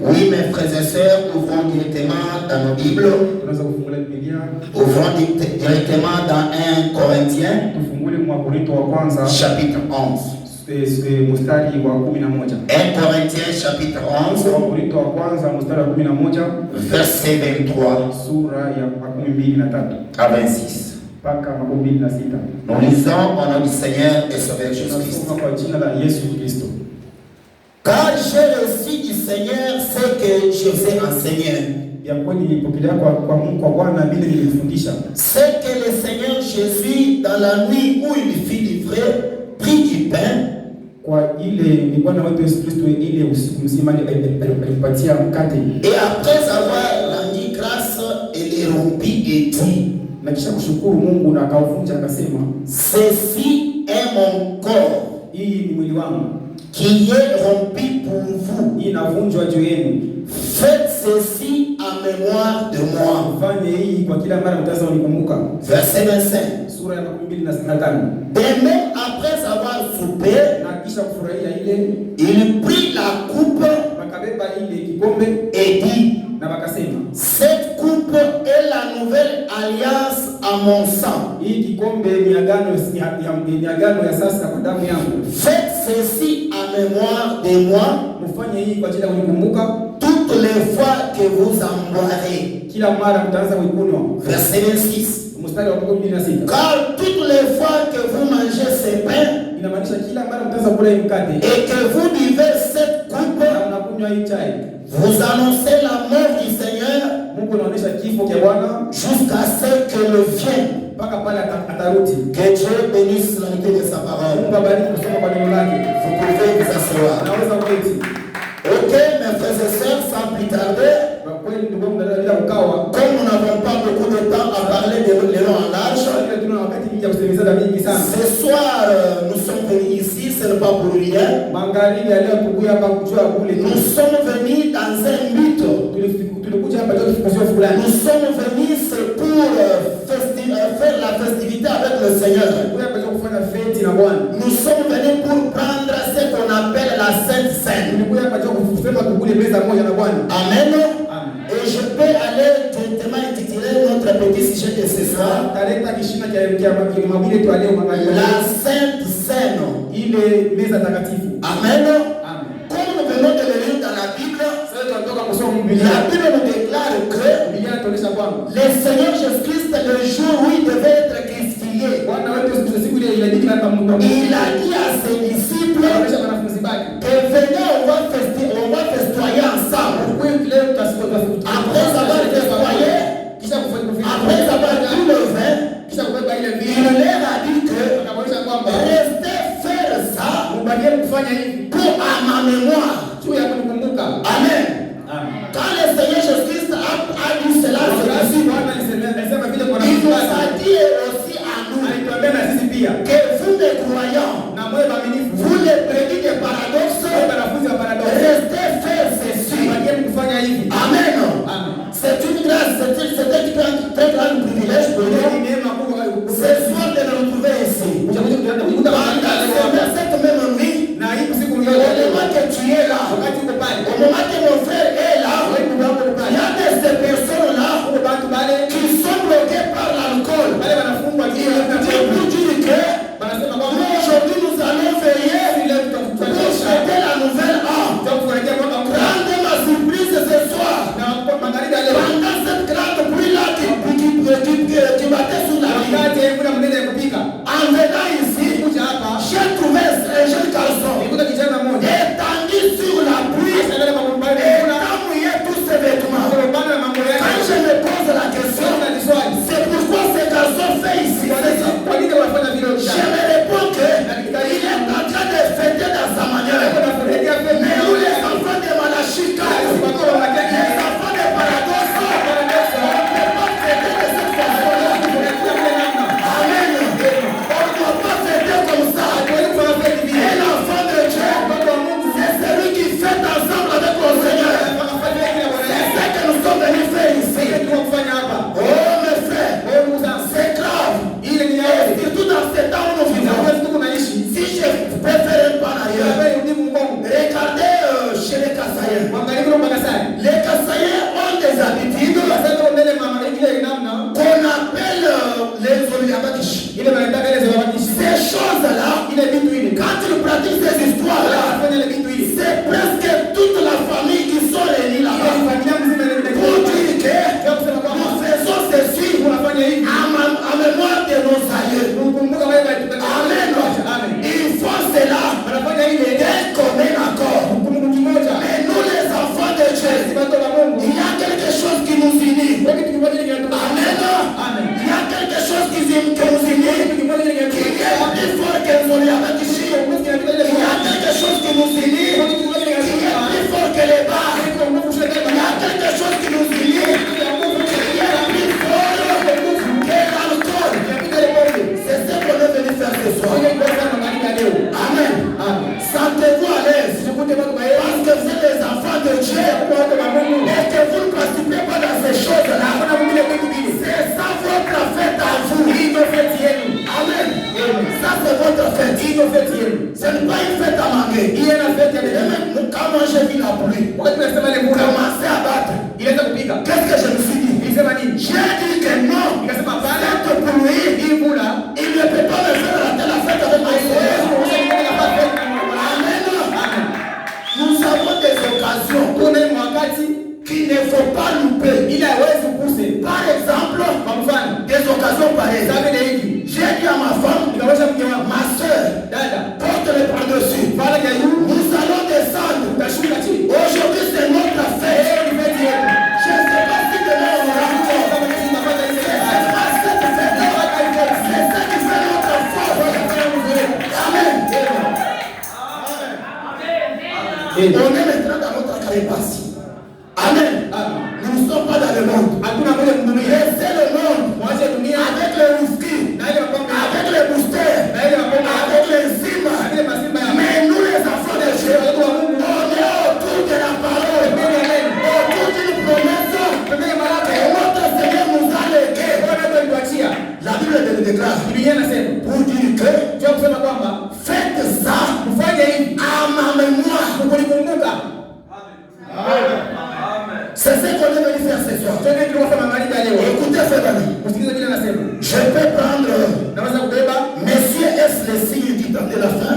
Oui, mes frères et sœurs, ouvrons directement dans nos Bibles. Ouvrons directement dans 1 Corinthiens, chapitre 11. 1 Corinthiens chapitre 11, verset 23 à 26. Nous lisons au nom du Seigneur et Sauveur Jésus-Christ. Car j'ai reçu du Seigneur ce que je vous ai enseigné. C'est que le Seigneur Jésus, dans la nuit où il fut livré, prit du pain. Et après avoir rendu grâce, il les rompit et dit, ceci est mon corps qui est rompu pour vous. Faites ceci en mémoire de moi. Verset 25. Demain, après avoir soupé, il prit la coupe et dit, cette coupe est la nouvelle alliance à mon sang. Faites ceci en mémoire de moi toutes les fois que vous en boirez. Verset 26. Car toutes les fois que vous mangez ce pain et que vous buvez cette coupe, vous annoncez la mort du Seigneur jusqu'à ce que le vienne. Que Dieu bénisse la lecture de sa parole. Vous pouvez vous asseoir. Ok, mes frères et sœurs, sans plus tarder, comme nous n'avons pas beaucoup de temps à parler de long en large, ce soir nous sommes venus ici, ce n'est pas pour rien. Nous sommes venus dans un but. Nous sommes venus pour faire la festivité avec le Seigneur. Nous sommes venus pour prendre ce qu'on appelle la Sainte Seine. Amen. Et je peux aller directement intituler notre petit sujet de ce soir, la Sainte Seine. Amen. Comme nous venons de le lire dans la Bible, la Bible nous déclare que le Seigneur Jésus-Christ, le jour où il devait être crucifié, il a dit à ses disciples que venez, on va festoyer ensemble. Après avoir festoyé, après avoir pris le vin, il leur a dit que restez faire ça pour à ma mémoire. Amen. Quand le Seigneur Jésus-Christ a dit cela, il nous a dit aussi à nous que vous les croyants, vous les prédits des paradoxes, restez faire ceci. Amen. C'est une grâce, c'est un très grand privilège pour nous. C'est soir de nous retrouver ici. Pendant cette même nuit, au moment que tu es là, au moment que mon frère est là, il y a des personnes là qui sont bloquées par l'alcool. Et pour dire que aujourd'hui nous allons veiller pour fêter la nouvelle âme. Grande ma surprise ce soir. Pendant cette grande pluie là qui battait sur la vie, en venant ici, j'ai trouvé un jeune garçon étendu sur la pluie, Les Kassaïens ont des habitudes qu'on appelle les Oliabakish. Ces choses-là, quand tu pratiques ces histoires-là, c'est presque toute la famille qui sont réunie là-bas. Pour dire que nous faisons ceci en mémoire de nos aïeux. Amen. Ils font cela d'un commun accord. Mais nous les enfants de Dieu, il y a quelque chose qui nous unit. Amen. Il y a quelque chose qui nous unit. Qui est plus fort que les Oliabakishi. Il y a quelque chose qui nous unit. Qui est plus fort que les bas. Il y a quelque chose qui nous unit. Qui est plus fort que l'alcool. C'est ce qu'on est venu faire ce soir. Amen. Sentez-vous à l'aise. Parce que vous êtes des enfants de Dieu. Et que vous ne participez pas dans ces choses-là. C'est ça votre fête à vous. Amen. Ça c'est votre fête. Ce n'est pas une fête à manger. Quand moi j'ai vu la pluie, commencer à battre. Qu'est-ce que je me suis dit? J'ai dit que non. Cette pluie, il ne peut pas me faire rater la fête avec ma soeur. Amen. Nous avons des occasions qu'il ne faut pas louper. Par exemple, des occasions pareilles. J'ai dit à ma femme, ma soeur, porte le par-dessus. Nous allons descendre. Aujourd'hui c'est notre fête. Je ne sais pas si demain on aura encore. C'est pas cette fête-là. C'est ce qui fait notre force. Amen. On est maintenant dans notre calebasse. Amen. Nous ne sommes pas dans le monde. Laissez le monde avec le whisky, avec les boosters, avec les zimas. Mais nous les enfants de Dieu, on est autour de la parole, autour d'une promesse que notre Seigneur nous a léguée. La Bible le déclare pour dire que faites ça à ma mémoire. C'est ce qu'on est venu faire ce soir. Écoutez ce ami. Je peux prendre Monsieur, est-ce le signe du temps de la fin?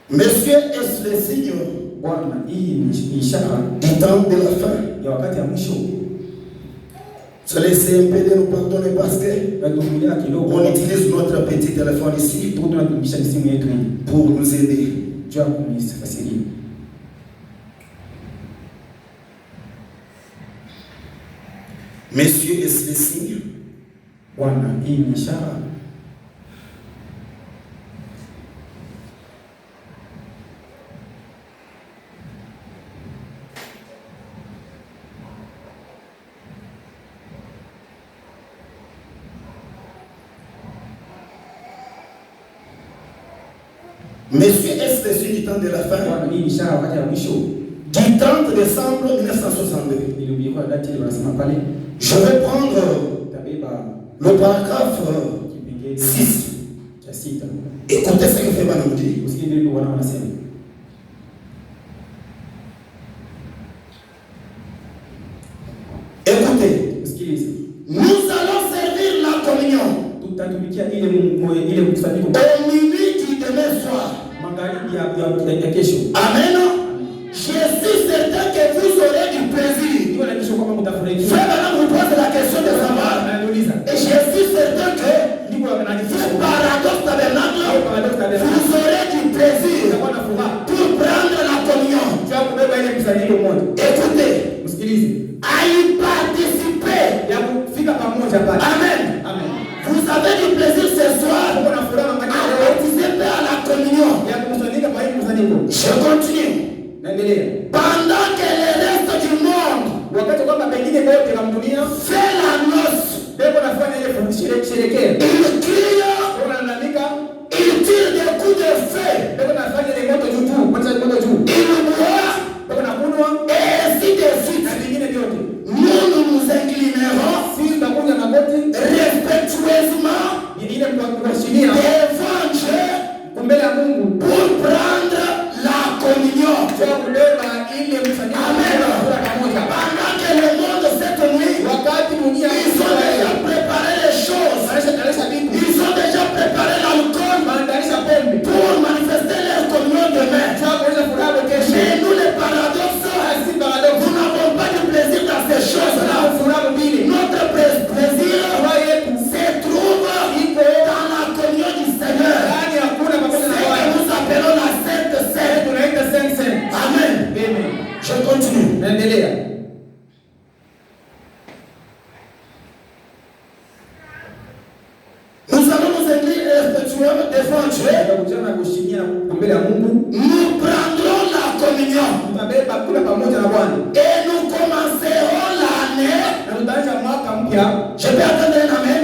Monsieur, est-ce le signe du temps de la fin? Se laisser un peu de nous pardonner parce que on utilise notre petit téléphone ici pour nous aider. Messieurs, est-ce le signe? Messieurs, est-ce le signe du temps de la fin? Du 30 décembre 1962. Je vais prendre le paragraphe 6. Écoutez ce que fait Madame dit. Écoutez. Nous allons servir la communion au minuit du demain soir. Amen. Je suis certain que vous aurez du plaisir. Frère, madame, vous posez la question de savoir. Et je suis certain que paradoxe tabernacle, vous aurez du plaisir pour prendre la communion. Écoutez, à y participer. Amen. Vous avez du plaisir ce soir à participer à la communion. Je continue. Pendant que le reste du monde fait la noce, il tire des coups de feu, il boit, et ainsi de suite. Nous nous inclinerons devant Dieu, nous prendrons la communion et nous commencerons l'année. Je peux attendre un amen.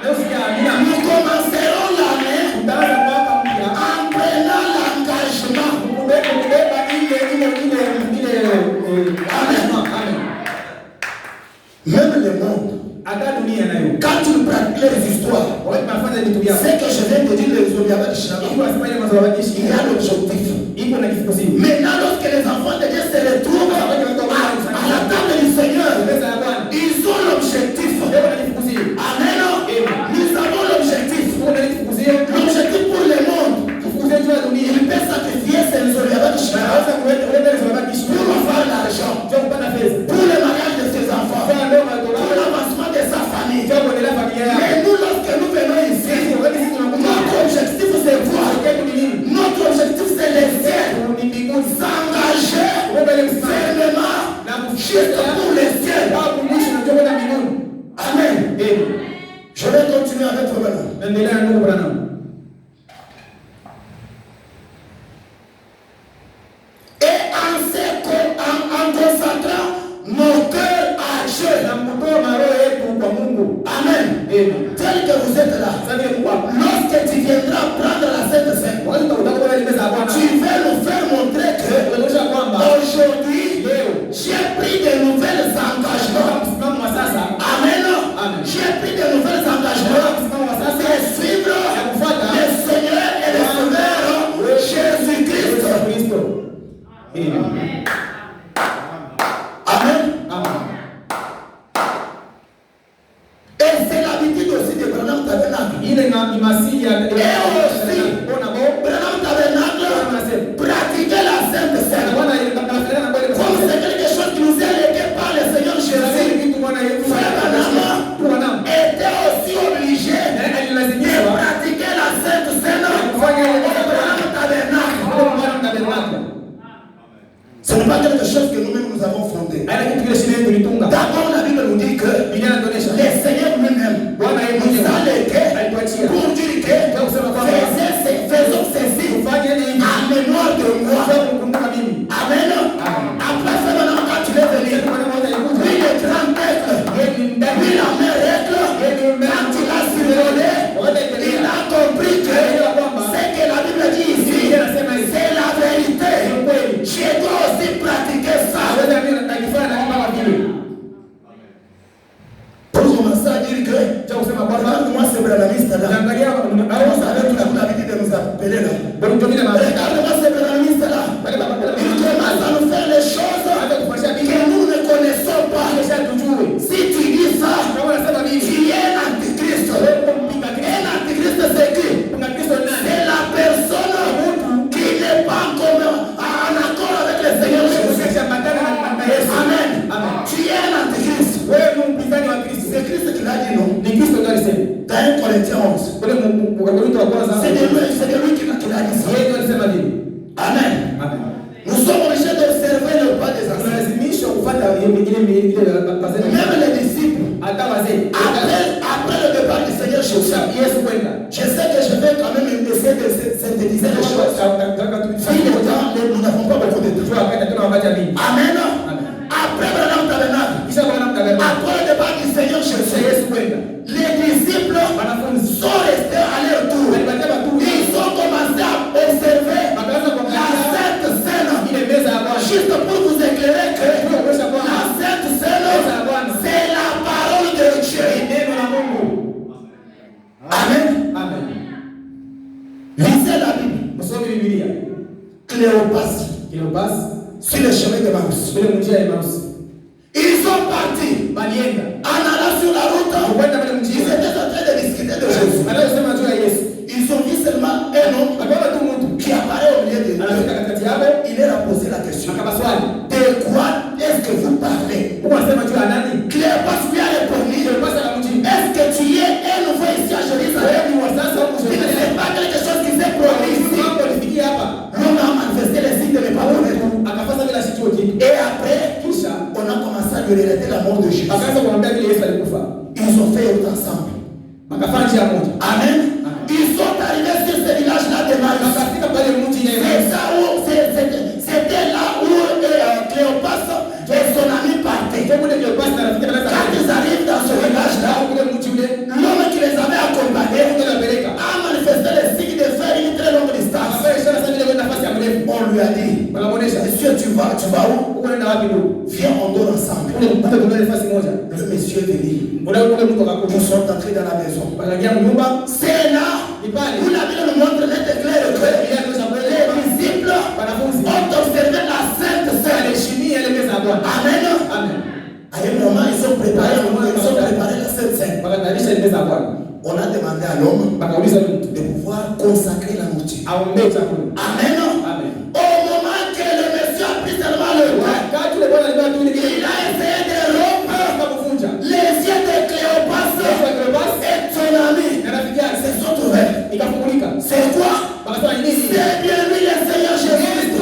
Nous commencerons l'année en prenant l'engagement. Même le monde, quand tu pratiques les histoires, c'est que je viens de dire les Zodiacs, il y a l'objectif. Maintenant, lorsque les enfants de Dieu se retrouvent à la table du Seigneur, ils ont l'objectif. Amen. Nous avons l'objectif. L'objectif pour le monde. Il peut sacrifier ses Zodiacs pour avoir l'argent, pour le mariage de ses enfants, pour l'avancement de sa famille. Mais nous, lorsque nous venons ici, notre objectif c'est quoi? Notre objectif c'est le ciel. S'engager fermement juste pour le ciel. Amen. Je vais continuer avec vous maintenant. Et en consacrant nos cœurs à Dieu. Amen. Tel que vous êtes là, lorsque tu viendras prendre la Sainte Seine, tu vas nous faire montrer que aujourd'hui, j'ai pris de nouvelles engagements. Amen. J'ai pris de nouvelles engagements. C'est suivre le Seigneur et le Sauveur Jésus-Christ. Amen. Et c'est l'habitude aussi de Branham Tabernacle. Et aussi, Branham Tabernacle, pratiquer la Sainte Seine. Comme c'est quelque chose qui nous est légué par le Seigneur Jésus. Frère Branham était aussi obligé de pratiquer la Sainte Seine au Branham Tabernacle. Ce n'est pas quelque chose que nous-mêmes nous avons fondé. D'abord, la Bible nous dit que le Seigneur lui-même nous a légué pour dire que faisons ceci en mémoire de moi. Amen. Après, maintenant, quand tu es venu, lui le grand être, lui la mère être, quand il a survolé, il a compris que ce que la Bible dit ici, c'est la vérité. Je dois aussi pratiquer ça. Pour commencer à dire que regarde-moi ce branamiste là. Vous avez l'habitude de nous appeler là. Regarde-moi ce branamiste là. Il commence à nous faire les choses que nous ne connaissons pas. Si tu dis ça, tu es un antichrist. Un antichrist c'est qui? C'est la personne qui n'est pas en accord avec le Seigneur Jésus. Amen. Tu es un antichrist. C'est Christ qui l'a dit, non? Dans 1 Corinthiens 11. C'est de lui qui l'a dit ça. Amen. Nous sommes obligés d'observer le pas des anciens. Même les disciples, après le départ du Seigneur Jésus, je sais que je vais quand même essayer de synthétiser les choses. Nous n'avons pas beaucoup de temps. Amen. Après Branham Tabernacle, après le départ du Seigneur Jésus, les disciples sont restés à leur tour. Ils ont commencé à observer la Sainte Seine. Juste pour vous éclairer que la Sainte Seine, c'est la parole de Dieu. Amen. Lisez la Bible. Cléopas, sur le chemin de Maus. Ils sont partis en allant sur la route. Ils étaient en train de discuter de Jésus. Ils ont vu seulement un homme qui apparaît au milieu de eux. Il leur a posé la question: de quoi est-ce que vous parlez? Cléopas lui a répondu: est-ce que tu es un nouveau ici à Jérusalem? C'est pas quelque chose qui s'est produit ici. L'homme a manifesté les signes de l'époque. Et après, on a commencé à lui relater la mort de Jésus. Ils ont fait autre ensemble. Amen. Ils sont arrivés Ils sont entrés dans la maison. C'est là où la Bible nous montre net et clair que les disciples ont observé la Sainte Seine. Amen. À un moment, ils ont préparé la Sainte Seine. On a demandé à l'homme de pouvoir consacrer la nourriture. Amen. Au moment que le monsieur a pris seulement le pain, il a essayé de rompre les yeux de Cléopas et son ami. Se sont ouverts. C'est quoi? C'est bien lui le Seigneur Jésus.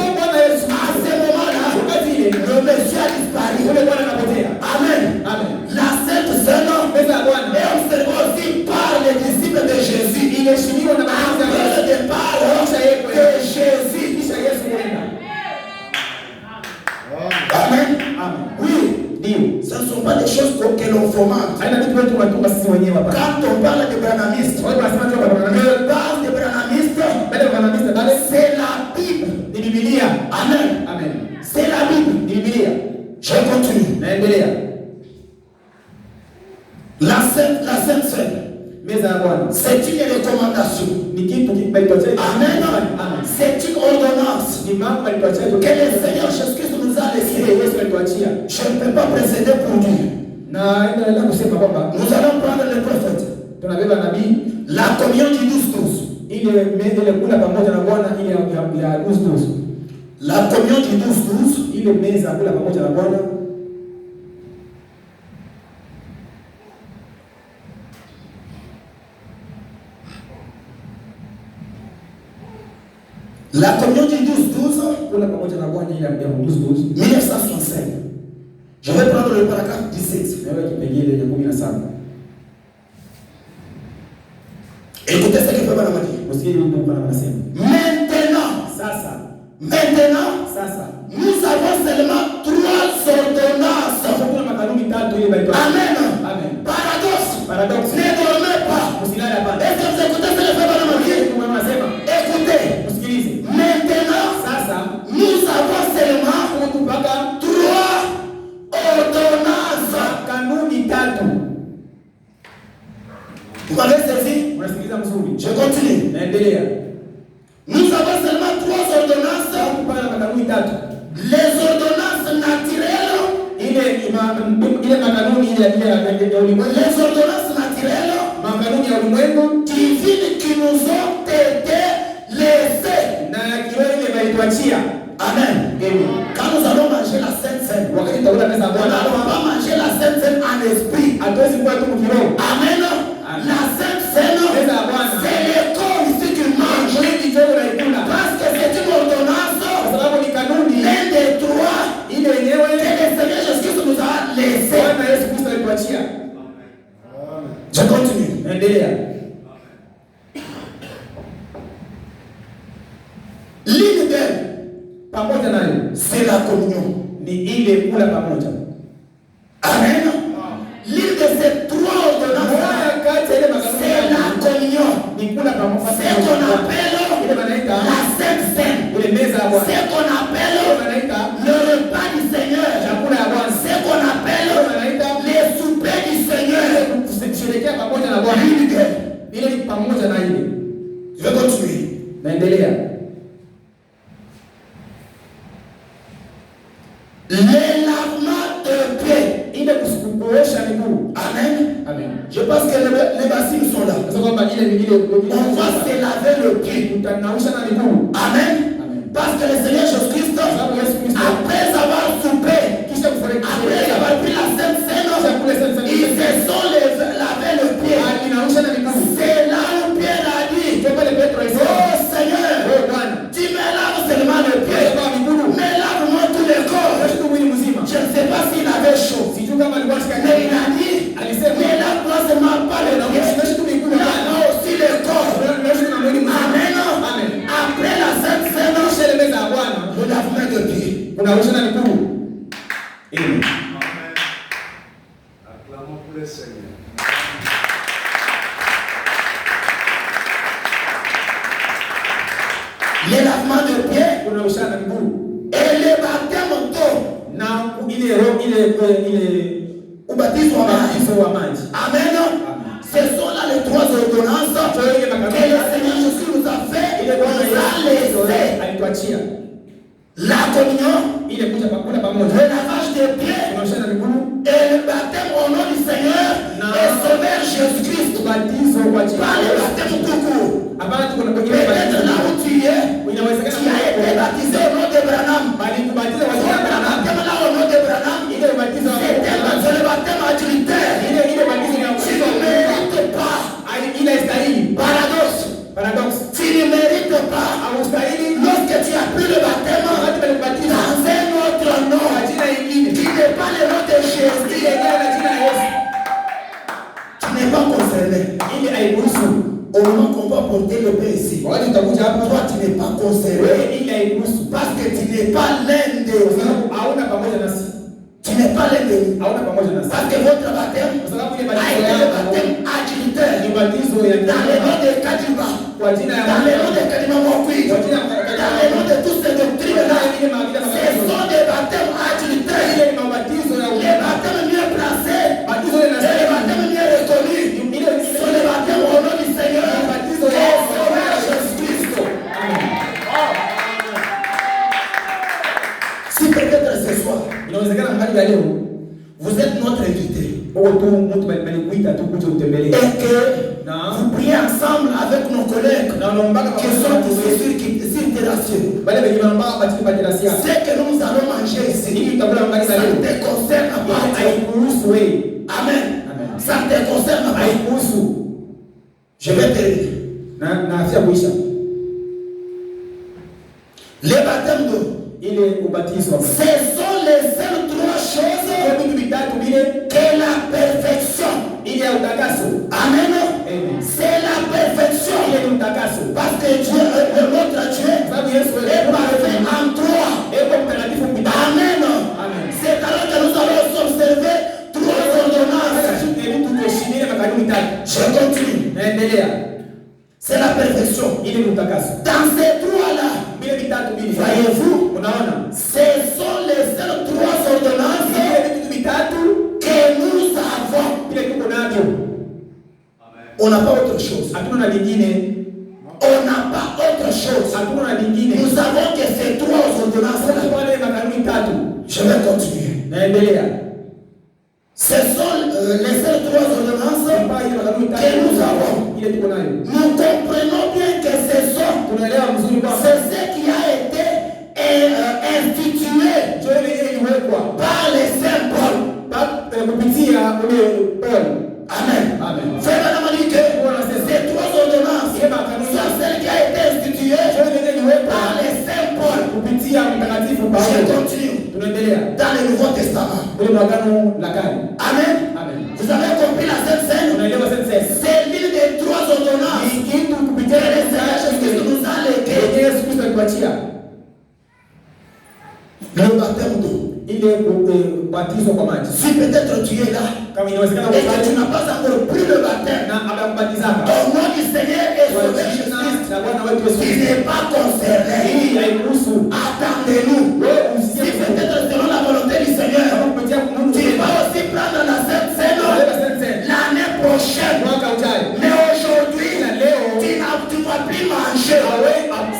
À ce moment-là, le monsieur a disparu. Amen. La Sainte Seine est observée aussi par les disciples de Jésus. Il est fini au départ de Jésus. Amen. Oui. Ce ne sont pas des choses que l'on fomente. Quand on parle de branamistes, le base de branamistes, c'est la Bible. Amen. C'est la Bible. Je continue. La Sainte Seine, c'est une recommandation. Amen. C'est une ordonnance que le Seigneur Jésus-Christ nous a laissé. Je ne peux pas précéder pour Dieu. Nous allons prendre le prophète. La communion du 12-12. La communion du 12-12. La communion du 12-12, 1965. Je vais prendre le paragraphe 17. Écoutez ce que Papa m'a dit. Maintenant, nous avons seulement 3 ordonnances. Amen. Paradoxe. Ne dormez pas. Est-ce que vous écoutez ce que Papa m'a dit? Écoutez. Maintenant, nous avons seulement 3 ordonnances. Vous m'avez saisi? Je continue. Nous avons seulement 3 ordonnances. Les ordonnances naturelles. Les ordonnances naturelles divines qui nous ont été laissées. Amen. Quand nous allons manger la Sainte Seine, on n'allons pas manger la Sainte Seine en esprit. Amen. La Sainte Seine, c'est le corps ici qui mange. Parce que c'est une ordonnance. L'un des 3 que le Seigneur Jésus nous a laissé. Je continue. L'une d'elles, c'est la communion. Amen. L'une de ces 3 ordonnances, c'est la communion. C'est qu'on appelle la Sainte Seine. C'est qu'on appelle le repas du Seigneur. C'est qu'on appelle les soupers du Seigneur. Je vais continuer. Les lavements de pieds. Amen. Je pense que les bassines sont là. On va se laver le pied. Amen. Parce que le Seigneur Jésus-Christ, après avoir soupé, après avoir pris la Sainte Seine, ils se sont lavé le pied. C'est là où Pierre a dit, oh Seigneur, tu me laves seulement le pied, mais lave-moi tout le corps. Je ne sais pas s'il avait chaud, mais il a dit, mais lave-moi seulement pas le pied, lave-moi aussi le corps. Amen. Après la Sainte Seine, le lavement de pied. Amen. Acclamons pour le Seigneur. Les lavements de pied et les baptêmes d'eau. Ubatizo wa maji. Amen. Ce sont là les 3 ordonnances que le Seigneur Jésus nous a fait. Il nous a laissé la communion, le lavage des pieds et le baptême au nom du Seigneur et Sauveur Jésus-Christ. Pas le baptême tout court. Peut-être là où tu es, tu as été baptisé au nom de Branham. Le baptême là au nom de Branham, c'est le baptême adultère. Tu ne mérites pas. Paradoxe. Tu ne mérites pas. Lorsque tu as pris le baptême dans un autre nom, qui n'est pas le nom de Jésus, tu n'es pas concerné. Au moment qu'on va porter le pain ici, toi tu n'es pas concerné. Parce que tu n'es pas l'un de nous. Tu n'es pas l'un de nous. Parce que votre baptême a été le baptême adultère. Dans le nom de Kadima, dans le nom de Kadima Mokui, dans le nom de toutes ces doctrines-là, ce sont des baptêmes adultères. Les baptêmes mieux placés, les baptêmes mieux reconnus, sont les baptêmes au nom du Seigneur et Sauveur Jésus-Christ. Si peut-être ce soir, vous êtes notre invité, et que vous priez ensemble avec nos collègues qui sont ici sur Terrassier. Ce que nous allons manger ici, ça ne te concerne pas. Amen. Ça ne te concerne pas. Je vais terminer. Les baptêmes d'eau, ce sont les seules 3 choses que la perfection. Amen. C'est la perfection. Parce que Dieu, notre Dieu, est parfait en 3. Amen. C'est alors que nous allons observer 3 ordonnances. Je continue. C'est la perfection. Dans ces 3-là, voyez-vous, ce sont les seules 3 ordonnances que nous avons. On n'a pas autre chose. On n'a pas autre chose. Nous avons que ces 3 ordonnances-là. Je vais continuer. Ce sont les seules 3 ordonnances que nous avons. Nous comprenons bien que c'est ce qui a été institué par les saints Paul. Amen. C'est vraiment dit que ces 3 ordonnances sont celles qui a été instituées par les saints Paul. Je continue. Dans le Nouveau Testament. Amen. Vous avez compris la Sainte Seine? C'est l'une des 3 ordonnances que le Seigneur Jésus nous a léguées. Le baptême d'eau. Si peut-être tu es là et que tu n'as pas encore pris le baptême au nom du Seigneur et Sauveur Jésus-Christ, qui n'est pas concerné, attendez-nous. Si peut-être selon la volonté du Seigneur, tu vas aussi prendre la Sainte Seine l'année prochaine. Mais aujourd'hui, tu ne vas plus manger.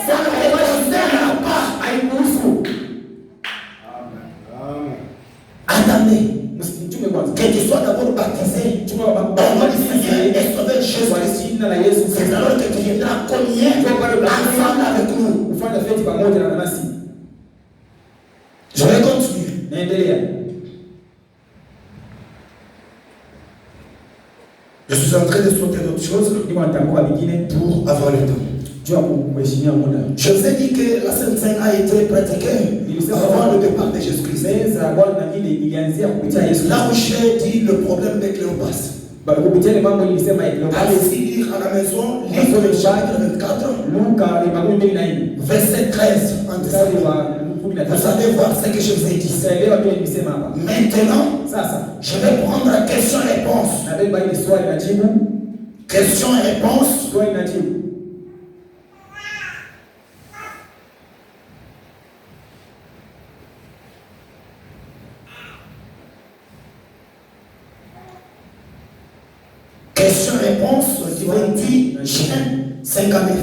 Ça ne te concerne pas. Attendez, que tu sois d'abord baptisé au nom du Seigneur et Sauveur Jésus-Christ. C'est alors que tu viendras communier ensemble avec nous. Je vais continuer. Je suis en train de sauter d'autres choses pour avoir le temps. Je vous ai dit que la Sainte Seine a été pratiquée avant le départ de Jésus-Christ. Là où j'ai dit le problème de Cléopas. Allez-y lire à la maison, livre de chapitre 24, verset 13. Vous allez voir ce que je vous ai dit. Maintenant, je vais prendre question-réponse. Question-réponse. réponse du 28 juin 59.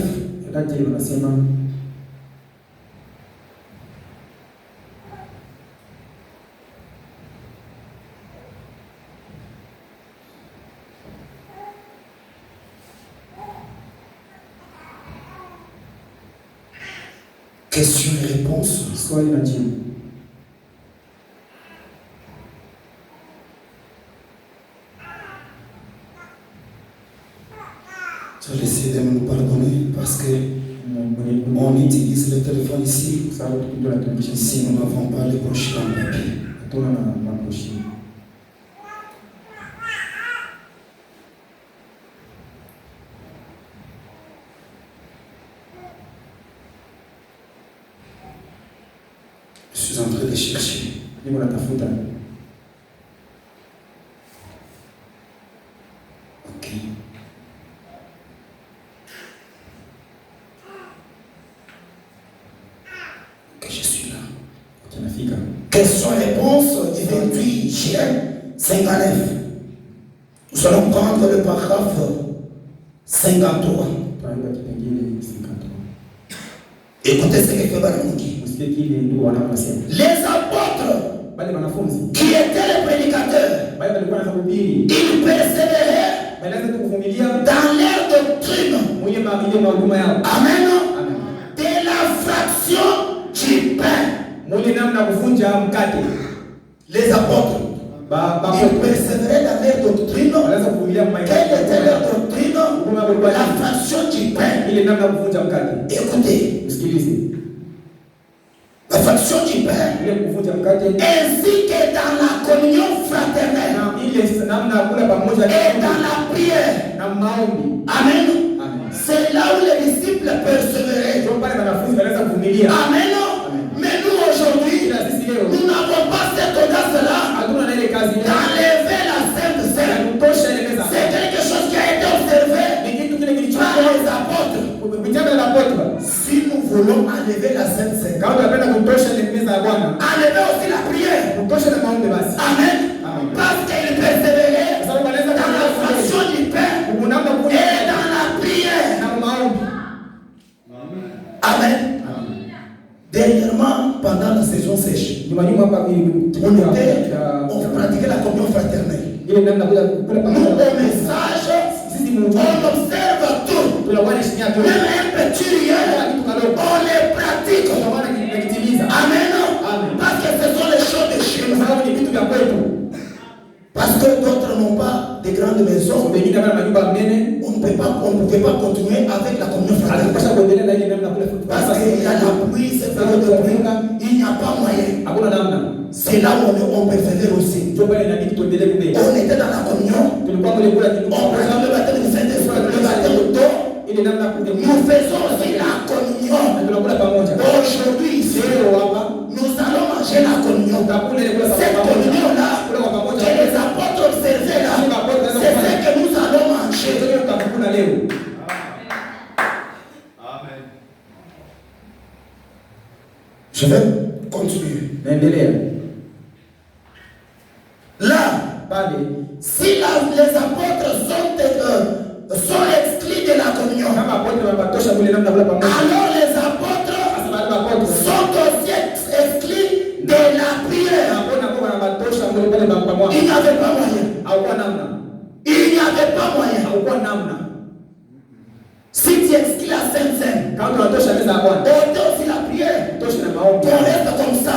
Question et réponse. Je vais essayer de nous pardonner parce que on utilise le téléphone ici. Ici, nous n'avons pas les brochures en papier. Je suis en train de chercher. Ok. Ok, je suis là. Question-réponse du 28 juin 59. Nous allons prendre le paragraphe 53. Écoutez ce que fait Balamuki. Les apôtres qui étaient les prédicateurs, ils persévéraient dans leur doctrine. Amen. De la fraction du pain. Les apôtres, ils persévéraient dans leur doctrine. Quelle était leur doctrine? La fraction du pain. Écoutez. La fraction du pain, ainsi que dans la communion fraternelle et dans la prière. Amen. C'est là où les disciples persévéraient. Amen. Mais nous aujourd'hui, nous n'avons pas cette audace-là d'enlever la Sainte Seine. C'est quelque chose qui a été observé par les apôtres. Si nous voulons enlever la Sainte Seine, enlever aussi la prière. Amen. Parce qu'il persévérait dans la fraction du pain et dans la prière. Amen. Dernièrement, pendant la saison sèche, on pratiquait la communion fraternelle. Nous, au message, on observe tout. Même un petit rien, on les pratique. Amen. Parce que ce sont les choses de chez nous. Parce que d'autres n'ont pas de grandes maisons. On ne pouvait pas continuer avec la communion fraternelle. Parce qu'il y a la pluie, c'est pas de pluie. Il n'y a pas moyen. C'est là où on persévère aussi. On était dans la communion. On présente le baptême du Saint-Esprit, le baptême d'eau. Nous faisons aussi la communion. Aujourd'hui, ici, nous allons manger la communion. Cette communion-là, que les apôtres observaient là, c'est ce que nous allons manger. Amen. Je vais continuer. Là, si les apôtres sont exclus de la communion, alors les apôtres sont aussi exclus de la prière. Il n'y avait pas moyen. Il n'y avait pas moyen. Si tu exclus la Sainte Seine, on ôte aussi la prière. On reste comme ça.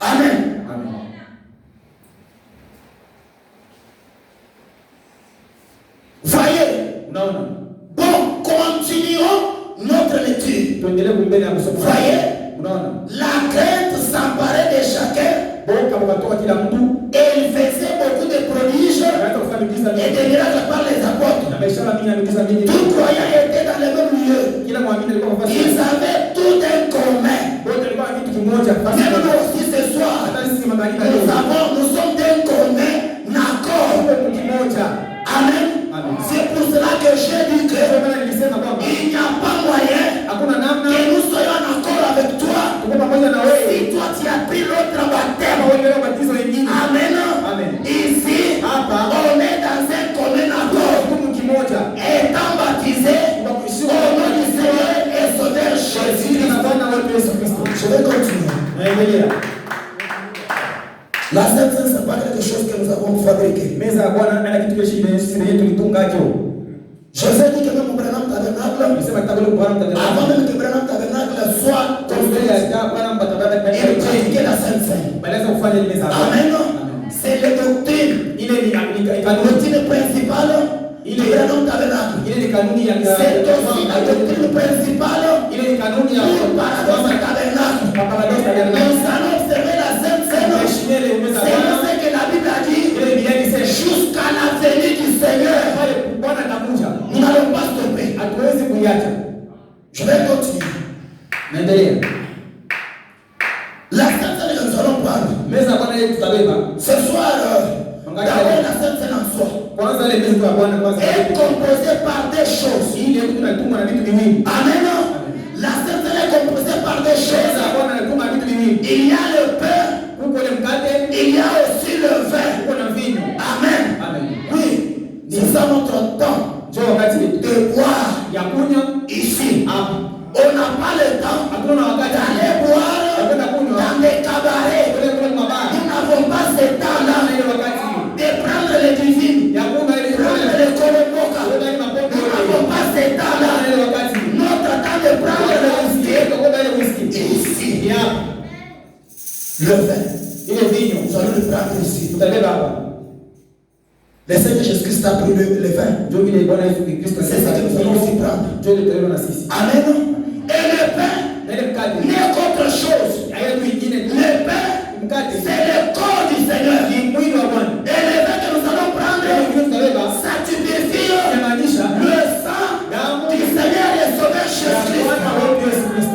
Amen. Voyez. Bon, continuons notre lecture. Voyez. La crainte s'emparait de chacun. Et il faisait beaucoup de prodiges et de miracles par les apôtres. Tout croyant était dans le même lieu. Ils avaient tout en commun. Même nous aussi ce soir, nous sommes d'un commun accord. Amen. C'est pour cela que j'ai dit que il n'y a pas moyen que nous soyons en accord avec toi. Si toi tu as pris l'autre baptême. Amen. Ici, on est dans un commun accord. sisi tulitungacho. Je vous ai dit que même au Branham Tabernacle, avant même que Branham Tabernacle soit construit, il prédiquait la Sainte Seine. Amen. C'est la doctrine. La doctrine principale du Branham Tabernacle. C'est aussi la doctrine principale du Paradoxe Tabernacle. Nous allons observer la Sainte Seine. C'est ce que la Bible a dit. Jusqu'à la venue du Seigneur. Nous n'allons pas stopper. Je vais continuer. La Sainte Seine que nous allons prendre. Ce soir, d'abord la Sainte Seine en soi est composée par des choses. Amen. La Sainte Seine est composée par des choses. Il y a le pain. Il y a aussi le vin. Amen. Oui, c'est ça notre temps de boire ici. On n'a pas le temps d'aller boire dans des cabarets. Nous n'avons pas ce temps-là de prendre les divines, de prendre les colomoka. Nous n'avons pas ce temps-là. Notre temps de prendre le whisky ici. Le vin, nous allons le prendre ici. Le Seigneur Jésus-Christ a pris le vin. C'est ça que nous allons aussi prendre. Amen. Et le pain n'est qu'autre chose. Le pain, c'est le corps du Seigneur. Et le vin que nous allons prendre, ça typifie le sang du Seigneur et Sauveur Jésus-Christ.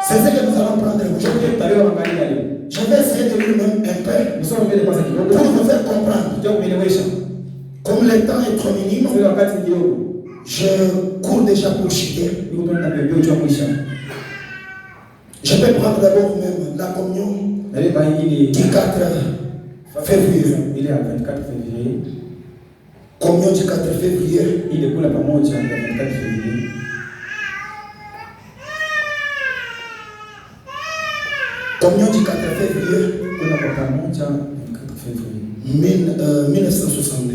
C'est ce que nous allons prendre aujourd'hui. Je vais essayer de lire même un peu pour vous faire comprendre. Comme le temps est trop minime, je cours déjà pour chuter. Je vais prendre d'abord même la communion du 4 février. Il est à 24 février. Communion du 4 février. Il est pour la pamoja le 24 février. Communion du 4 février. Pour la pamoja le 4 février. 1962.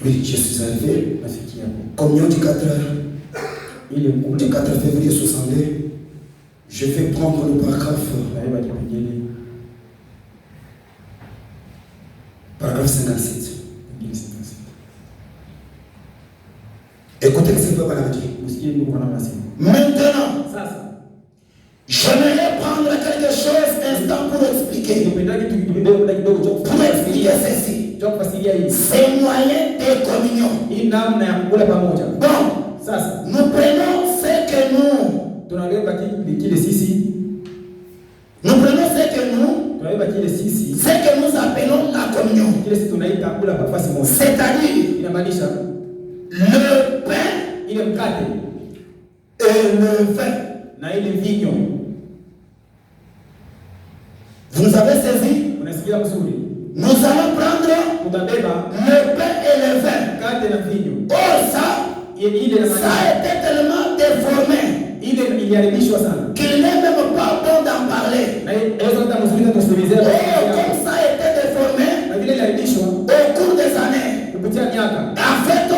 Oui, je suis arrivé. Communion du 4 février 62. Je vais prendre le paragraphe 57. Écoutez ce que Papa a dit. Maintenant, j'aimerais prendre quelque chose instant pour expliquer. Pour expliquer ceci. C'est moyen de communion. Bon, nous prenons ce que nous appelons la communion. C'est-à-dire le pain et le vin. Vous nous avez saisi? Nous allons prendre le pain et le vin. Oh, ça a été tellement déformé qu'il n'est même pas bon d'en parler. Oh, comme ça a été déformé au cours des années. En fait,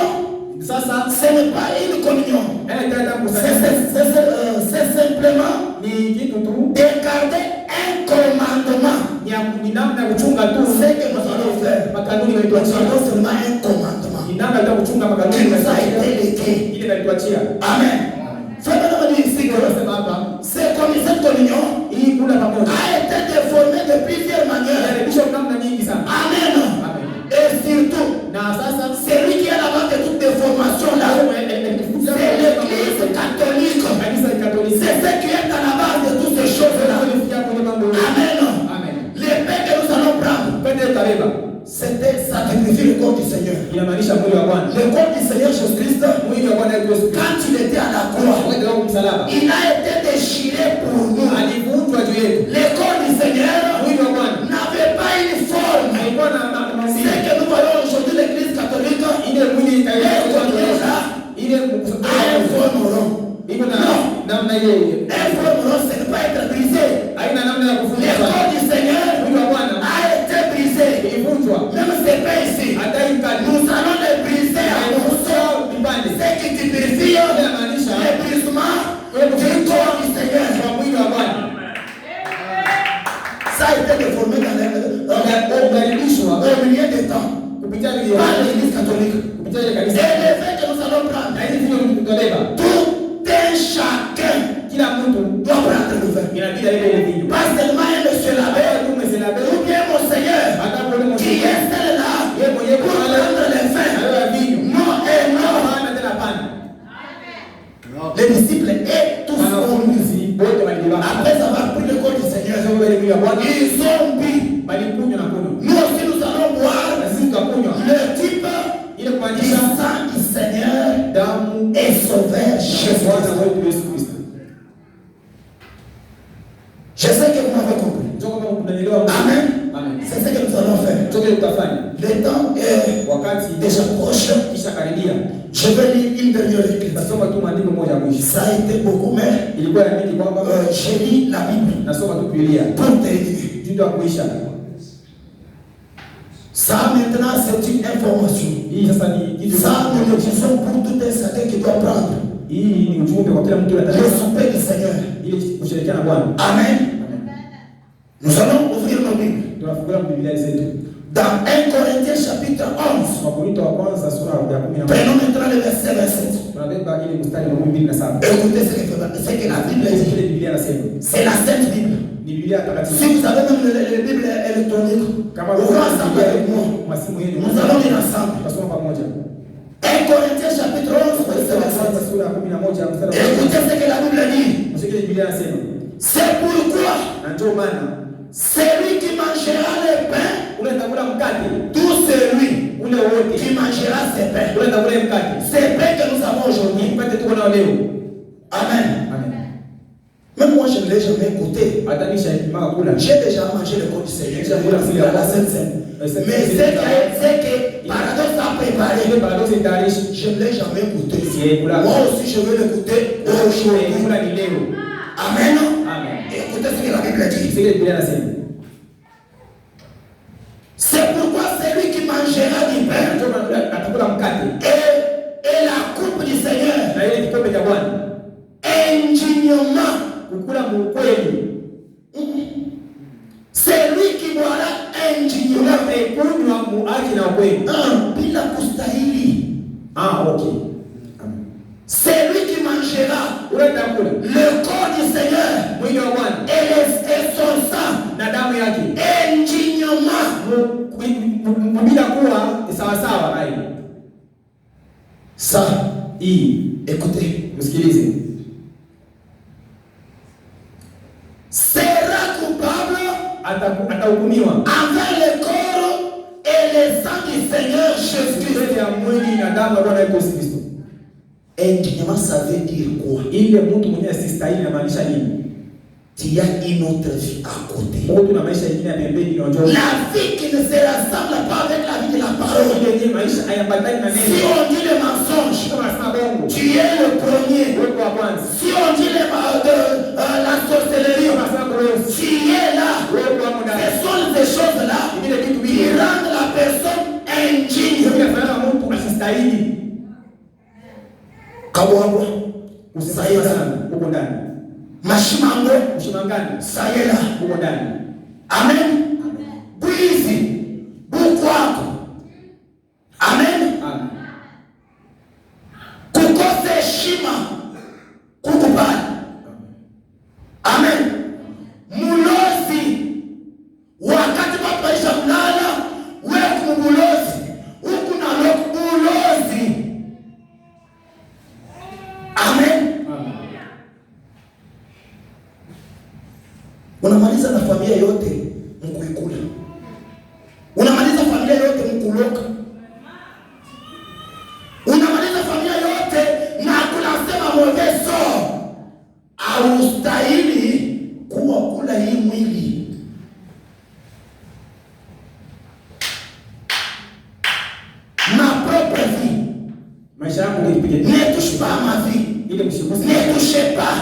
ce n'est pas une communion. C'est simplement de garder un commandement. C'est que nous allons faire. Nous allons seulement un commandement qui nous a été légué. Amen. C'est comme cette communion a été déformée de plusieurs manières. Amen. Et surtout, c'est lui qui est là-bas de toute déformation là. C'est l'église catholique. C'est ce qui est à la base de toutes ces choses-là. Amen. Les pains que nous allons prendre, c'était sacrifier le corps du Seigneur. Le corps du Seigneur Jésus-Christ, quand il était à la croix, il a été déchiré pour nous. Le corps du Seigneur n'avait pas une forme. C'est que nous voyons aujourd'hui l'église catholique. iko na namna ile ile. C'est pas être brisé. Haina namna ya kuvunjwa. Le corps du Seigneur Mwili wa Bwana a été brisé. Ilivunjwa. Même c'est pas ici. Hata ikani. Nous allons le briser à morceaux. C'est qui te brise le brisement du corps du Seigneur. Kwa mwili wa Bwana. Ça a été déformé dans au milieu des temps. Kupitia Par l'Église catholique. Kupitia ile kanisa. Et les faits que nous allons prendre. Na hizi ndio tutobeba. Tout un chacun Kila mtu doit prendre le vin. inabidi aende ile vinyo. Pas seulement un monsieur l'abbé, ou bien mon Seigneur, qui est là pour prendre le vin. Non et non. Les disciples et tous après avoir pris le corps du Seigneur, ils ont bu. Nous aussi nous allons boire le type du sang du Seigneur et sauveur Jésus-Christ. Je sais que vous m'avez compris. Amen. C'est ce que nous allons faire. Le temps est déjà proche. Je vais lire une dernière écriture. Ça a été beaucoup, mais j'ai lu la Bible pour terminer. Ça maintenant c'est une information. Ça nous le disons pour tout un chacun qui doit prendre le souper du Seigneur. Amen. Nous allons ouvrir nos Bibles. Dans 1 Corinthiens chapitre 11. Prenons maintenant le verset 27. Écoutez ce que la Bible dit. C'est la Sainte Bible. Si vous avez même la Bible électronique, ouvrez ensemble avec moi. Nous allons lire ensemble. 1 Corinthiens chapitre 11, verset 27. Écoutez ce que la Bible dit. C'est pourquoi celui qui mangera le pain, tout celui qui mangera ce pain, c'est pain que nous avons aujourd'hui. Amen. Même moi, je ne l'ai jamais goûté. J'ai déjà mangé le corps du Seigneur. La Sainte Seine. Mais c'est que Paradoxe a préparé. Je ne l'ai jamais goûté. Moi aussi, je veux le goûter aujourd'hui. Amen. Écoutez ce que la Bible dit. C'est pourquoi celui qui mangera du pain et la coupe du Seigneur indignement, celui qui boira indignement bila kustahili. Celui qui mangera le corps du Seigneur et son sang indignement. Ça, écoutez, sera coupable envers le corps et le sang du Seigneur Jésus-Christ. Indignement, ça veut dire quoi? Il y a une autre vie à côté. La vie qui ne se ressemble pas avec la vie de la parole. Si on dit le mensonge, tu es le premier. Si on dit la sorcellerie, tu es là. Ce sont ces choses-là qui rendent la personne indigne. Kabwabwa, usayela, mashimango, sayela, amen. Bwizi, bukwako, amen. Kukosa heshima, kukubali, amen. Mulozi, wakati mapaisha mlala, weku mulozi, huku na mulozi. Amen. Unamaliza na familia yote mkuikula. Unamaliza familia yote mkuloka. Unamaliza familia yote na kunasema mwegezo. Haustahili kuwa kula hii mwili. Ma propre vie. Maisha yangu nipige. Ne touche pas ma Ne touchez pas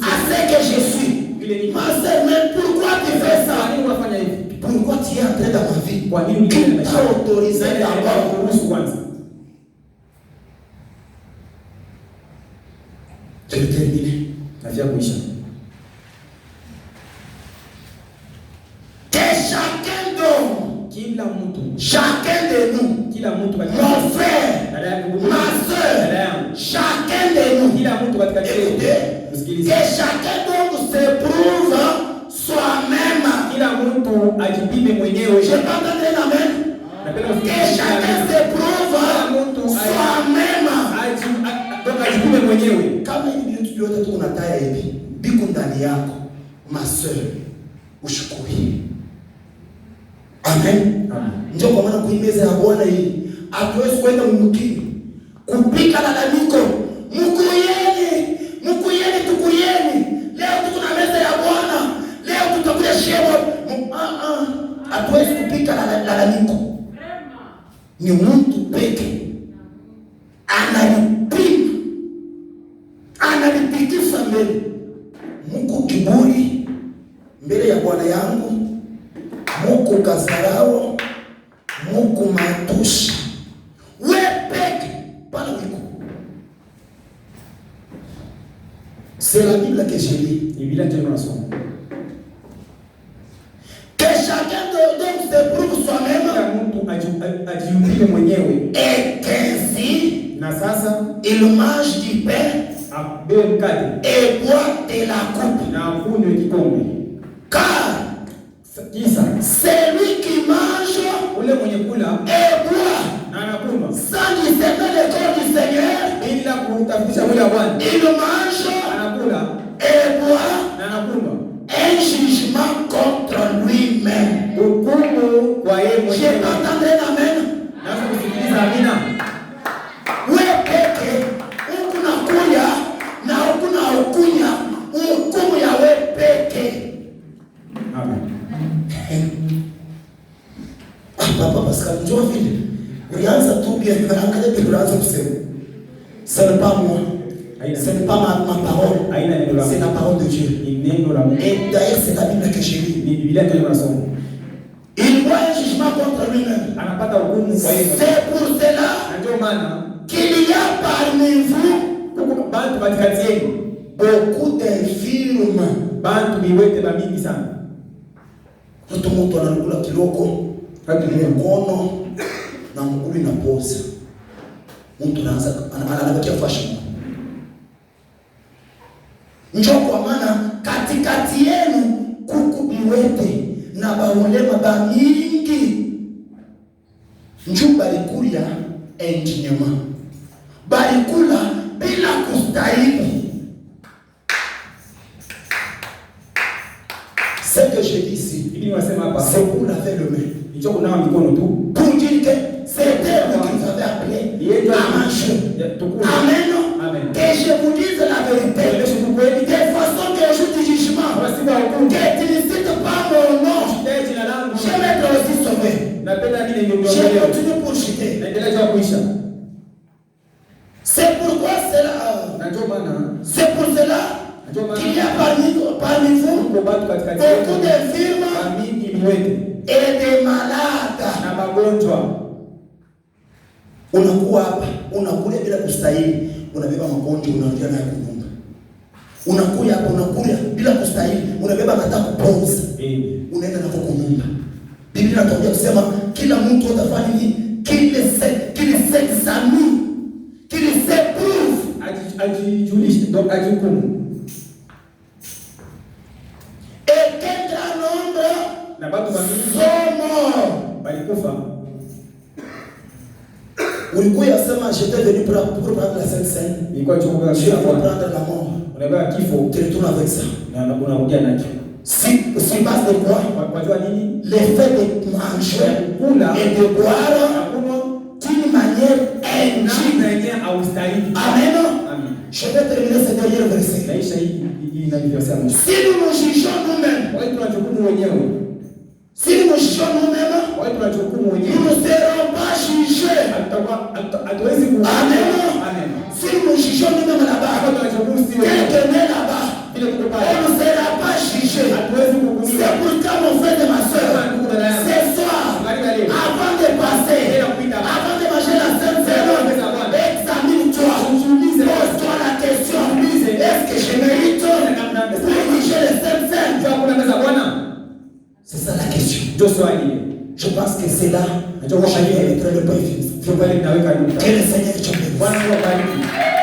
à ce que je suis. Ma sœur, mais pourquoi tu fais ça? Pourquoi tu es entré dans ma vie? Qui t'a autorisé d'abord? Je vais terminer. Que chacun d'eux, chacun de nous, mon frère, ma soeur, chacun de nous, écoutez, que chacun d'eux se prouve soi-même. Je pas entendu amen. Que chacun se prouve soi-même. Kama hivi vitu vyote tu unataya hivi biko ndani yako, ma soeur, ushukuri. Amen. Ndio kwa maana kuimeza ya Bwana hii hatuwezi kwenda mumukini kupika lalamiko, mkuyeni tukuyeni. Leo tuko na meza ya Bwana, leo tutakuja shebo. Hatuwezi kupika lalamiko. Ni mtu peke ananitikisa mbele. Muko kiburi mbele ya Bwana yangu, muko kasarao, muko matushi. Wewe peke pala wiko. C'est la Bible que je lis. Que chacun d'eux se prouve soi-même. Et qu'ainsi, il mange du pain et boit de la coupe. Car c'est lui qui mange et boit sans discerner le corps du Seigneur. Il mange et boit un jugement contre lui-même. J'ai pas entendu amen. Wewe peke unakuja na ukunya hukumu ya wewe peke. Amen. Papa Pascal, njoo vile ulianza tu bien, angalia vile ulianza kusema. Ce n'est pas moi. Ce n'est pas ma parole. C'est la parole de Dieu. Et d'ailleurs, c'est la Bible que je lis. Il voit un jugement contre lui-même. C'est pour cela qu'il y a parmi vous beaucoup d'infirmes. Mtu mtu anakula kiloko mkono na mguu inapoza. Mtu anabakia fashion. Njoo kwa maana katikati yenu kuku biwete na baulema ba mingi. Njoo balikulia enjinyama. Balikula bila kustahili. Ce que je dis ici, c'est pour laver le main. Pour dire que c'était vous qui nous avez appelé à manger. Amen. Que je vous dise la vérité. De façon que je dis jugement. Que tu ne cites pas mon nom. Je vais te aussi sauver. Je continue pour chuter. C'est pourquoi c'est pour cela qu'il y a parmi vous beaucoup d'infirmes et de malades. Unakuwa hapa, unakula bila kustahili, unabeba magonjwa unaanza nayo kunyumba. Unakuja hapa, unakula bila kustahili, unabeba hata kupoza. Unaenda na kunyumba. Biblia inatuambia kusema kila mtu atafanya nini? Kile s'examine, kile s'éprouve, ajijulishe, donc ajihukumu. Et quel grand nombre na watu wangi walikufa. Ulikuwa yasema j'étais venu pour prendre la Sainte Seine. Ilikuwa chukua kila kwa prendre la mort. Unabeba kifo, tu retournes avec ça. Na unarudia nacho. Si base de quoi? Kwa jua nini? Le fait de manger et de boire d'une manière indigne. Amen. Je vais terminer ce dernier verset. Si nous nous jugeons nous-mêmes, si nous nous jugeons nous-mêmes, nous ne serons pas jugés. Amen. Si nous nous jugeons nous-mêmes là-bas, Ndio swali. Je pense que c'est là. Ndio je vais mettre le point final. Ndio pale ninaweka nukta. Que le Seigneur te bénisse. Bwana akubariki.